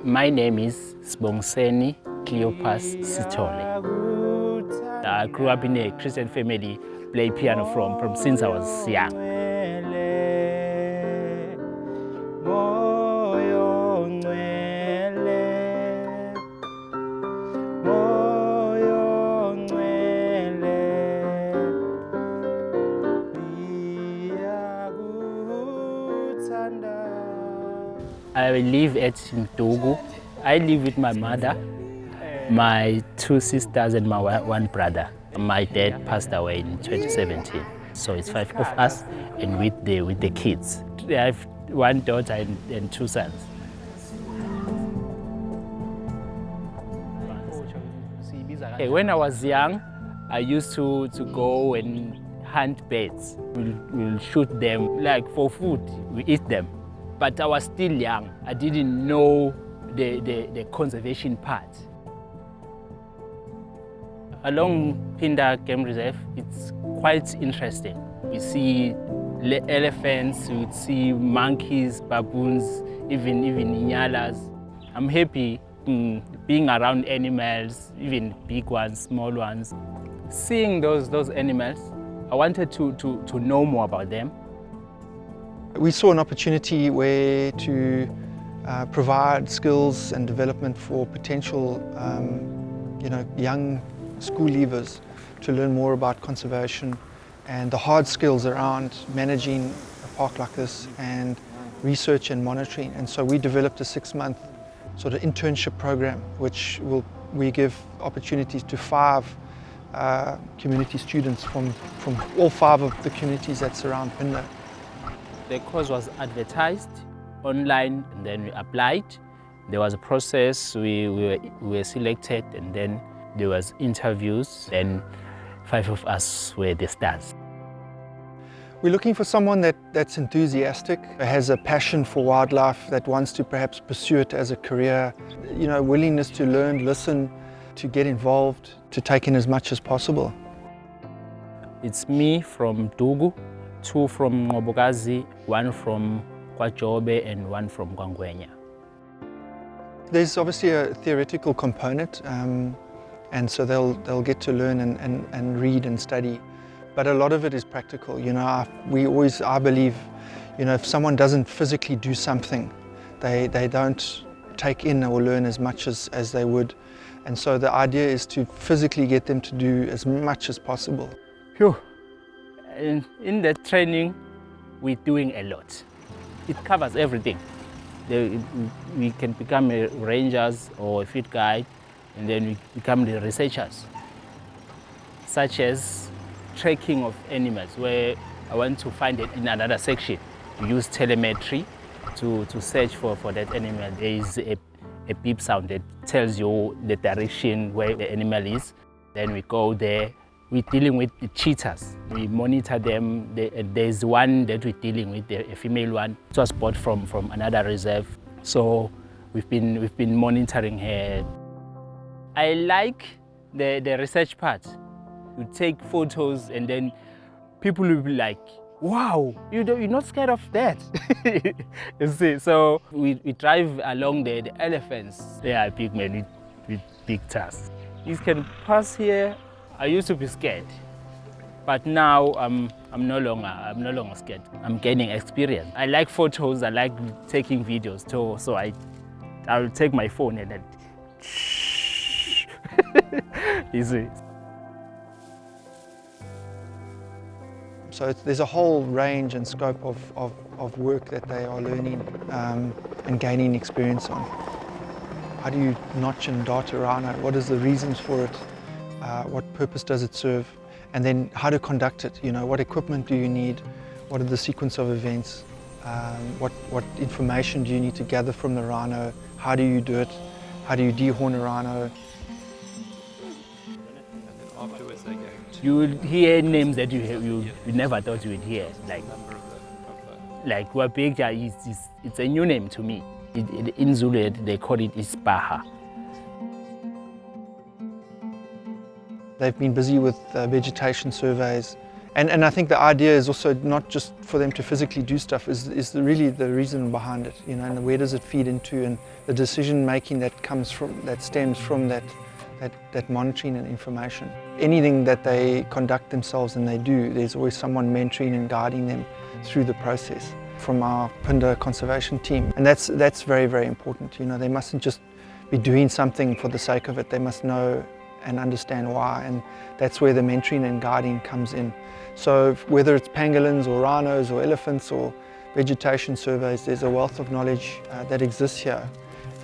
My name is Sibongiseni Sitole. I grew up in a Christian family, play piano from since I was young. I live at Mduku. I live with my mother, my two sisters and my one brother. My dad passed away in 2017. So it's 5 of us and with the kids. I have one daughter and two sons. When I was young, I used to go and hunt birds. We'll shoot them like for food, we eat them. But I was still young. I didn't know the conservation part. Along Pinda Game Reserve, it's quite interesting. We see elephants, we see monkeys, baboons, even inyalas. I'm happy being around animals, even big ones, small ones. Seeing those animals, I wanted to know more about them. We saw an opportunity where to provide skills and development for potential young school leavers to learn more about conservation and the hard skills around managing a park like this and research and monitoring. And so we developed a 6-month sort of internship program which we give opportunities to 5 community students from all 5 of the communities that surround Pinda. The course was advertised online and then we applied. There was a process, we were selected and then there was interviews and 5 of us were the stars. We're looking for someone that's enthusiastic, has a passion for wildlife, that wants to perhaps pursue it as a career, willingness to learn, listen, to get involved, to take in as much as possible. It's me from Mduku, 2 from Ngobokazi, 1 from KwaJobe and 1 from Kwangwenya. There's obviously a theoretical component and so they'll get to learn and read and study, but a lot of it is practical. I believe, if someone doesn't physically do something, they don't take in or learn as much as they would, and so the idea is to physically get them to do as much as possible. Phew. In the training, we're doing a lot. It covers everything. We can become rangers or a field guide, and then we become the researchers, such as tracking of animals, where I want to find it in another section. We use telemetry to search for that animal. There is a beep sound that tells you the direction where the animal is. Then we go there. We're dealing with the cheetahs. We monitor them. There's one that we're dealing with, a female one. It was bought from another reserve. So we've been monitoring her. I like the research part. You take photos and then people will be like, wow, you're not scared of that. You see, so we drive along the elephants. They are big men with big tusks. You can pass here. I used to be scared, but now I'm no longer scared. I'm gaining experience. I like photos. I like taking videos too. So I'll take my phone and then you see. So there's a whole range and scope of work that they are learning and gaining experience on. How do you notch and dart a rhino? What is the reasons for it? What purpose does it serve? And then how to conduct it. What equipment do you need? What are the sequence of events? What information do you need to gather from the rhino? How do you do it? How do you dehorn a rhino? Afterwards they go to... You will hear names that you never thought you would hear. Like Wabekja it's a new name to me. In Zulu they call it Ispaha. They've been busy with vegetation surveys And I think the idea is also not just for them to physically do stuff, is really the reason behind it, you know, and where does it feed into, and the decision making that stems from that monitoring and information. Anything that they conduct themselves and they do, there's always someone mentoring and guiding them through the process from our Phinda conservation team. And that's very, very important. You know, they mustn't just be doing something for the sake of it. They must know and understand why, and that's where the mentoring and guiding comes in. So whether it's pangolins or rhinos or elephants or vegetation surveys, there's a wealth of knowledge that exists here,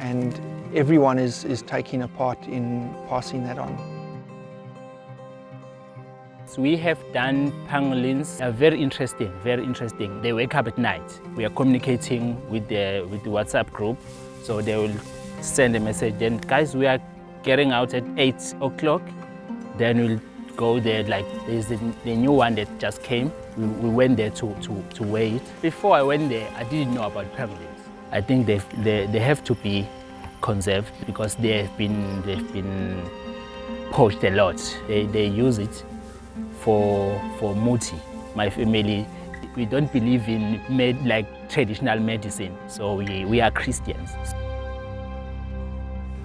and everyone is taking a part in passing that on. So we have done pangolins, very interesting, very interesting. They wake up at night. We are communicating with the WhatsApp group, so they will send a message, then guys, we are getting out at 8 o'clock. Then we'll go there, like there's the new one that just came. We went there to wait. Before I went there, I didn't know about pangolins. I think they have to be conserved because they've been poached a lot. They use it for muti. My family, we don't believe in traditional medicine, so we are Christians.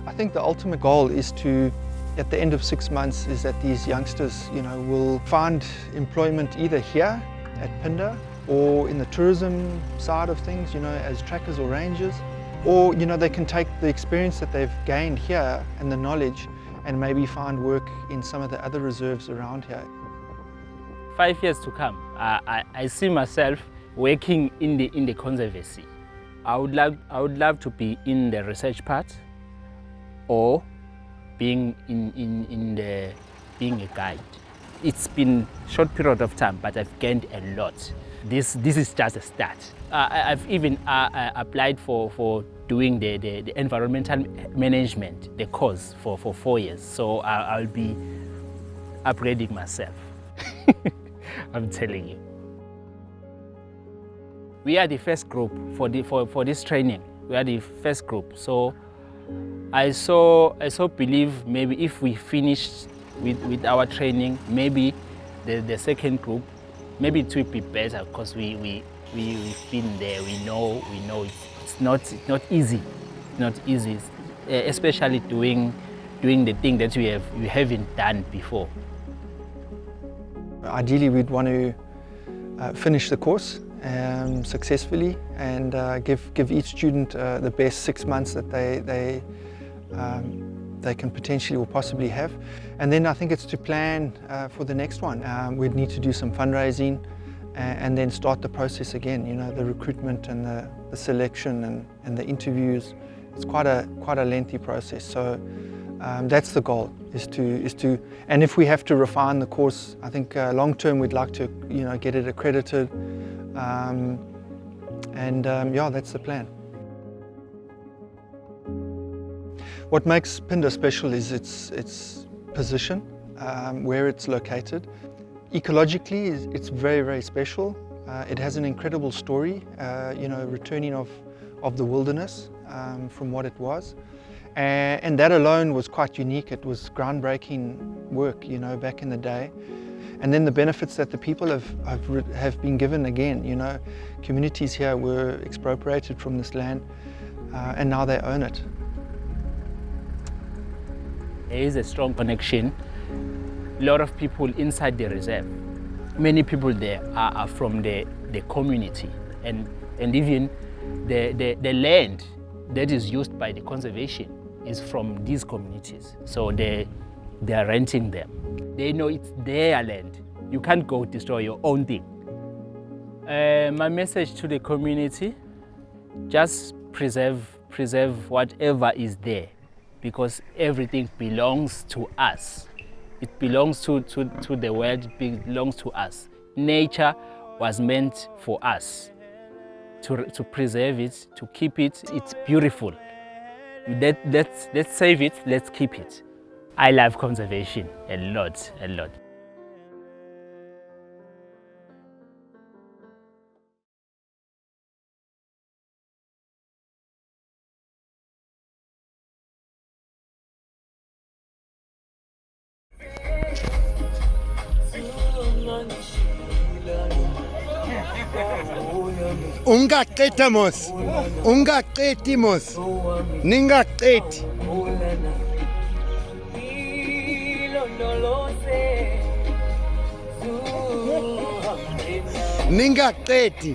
I think the ultimate goal is to, at the end of 6 months, is that these youngsters, you know, will find employment either here at Phinda or in the tourism side of things, you know, as trackers or rangers, or, you know, they can take the experience that they've gained here and the knowledge and maybe find work in some of the other reserves around here. 5 years to come, I see myself working in the conservancy. I would love to be in the research part, or being being a guide. It's been a short period of time, but I've gained a lot. This is just a start. I've even applied for doing the environmental management, the course for 4 years. So I'll be upgrading myself. I'm telling you. We are the first group for this training. We are the first group. So I so believe maybe if we finish with our training, maybe the second group, maybe it will be better because we've been there. We know it's not easy. It's not easy, especially doing the thing that we haven't done before. Ideally, we'd want to finish the course successfully and give each student the best 6 months that they can potentially or possibly have. And then I think it's to plan for the next one. We'd need to do some fundraising and then start the process again, you know, the recruitment and the selection and the interviews. It's quite a lengthy process. So that's the goal, is to, and if we have to refine the course, I think long term we'd like to, you know, get it accredited. Yeah, that's the plan. What makes Phinda special is its position, where it's located. Ecologically, it's very, very special. It has an incredible story, you know, returning of the wilderness from what it was. And that alone was quite unique. It was groundbreaking work, you know, back in the day. And then the benefits that the people have been given again, you know, communities here were expropriated from this land and now they own it. There is a strong connection. A lot of people inside the reserve. Many people there are from the community, and even the land that is used by the conservation is from these communities. So they are renting them. They know it's their land. You can't go destroy your own thing. My message to the community, just preserve whatever is there, because everything belongs to us. It belongs to the world, it belongs to us. Nature was meant for us, to preserve it, to keep it. It's beautiful. Let's save it, let's keep it. I love conservation a lot, a lot. So much. Ungaqeda mos. Ungaqedi mos. Ningaqedi. Ningaqedi.